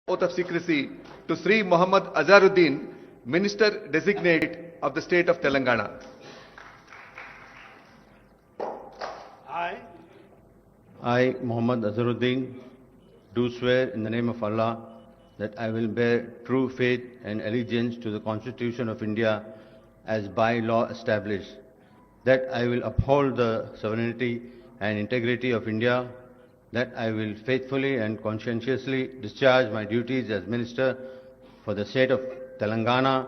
oath of secrecy to Sri Muhammad Azharuddin, Minister Designate of the State of Telangana. I, Muhammad Azharuddin, do swear in the name of Allah that I will bear true faith and allegiance to the Constitution of India as by law established, that I will uphold the sovereignty and integrity of India, that I will faithfully and conscientiously discharge my duties as Minister for the State of Telangana,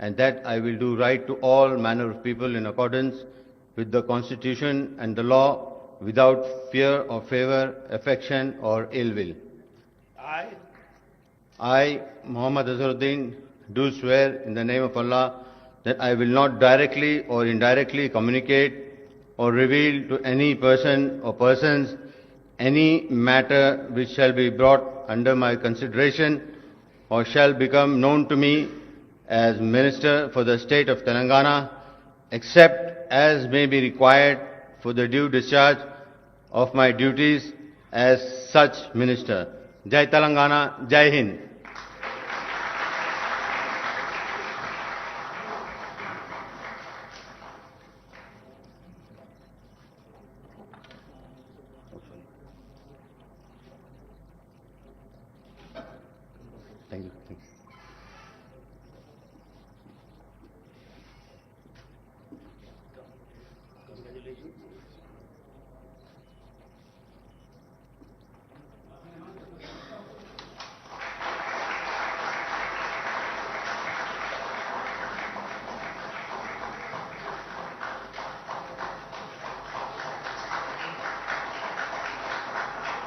and that I will do right to all manner of people in accordance with the Constitution and the law, without fear or favor, affection or ill will. I, Muhammad Azharuddin, do swear in the name of Allah that I will not directly or indirectly communicate or reveal to any person or persons any matter which shall be brought under my consideration or shall become known to me as Minister for the State of Telangana, except as may be required for the due discharge of my duties as such Minister. Jai Telangana, Jai Hind. Thank you.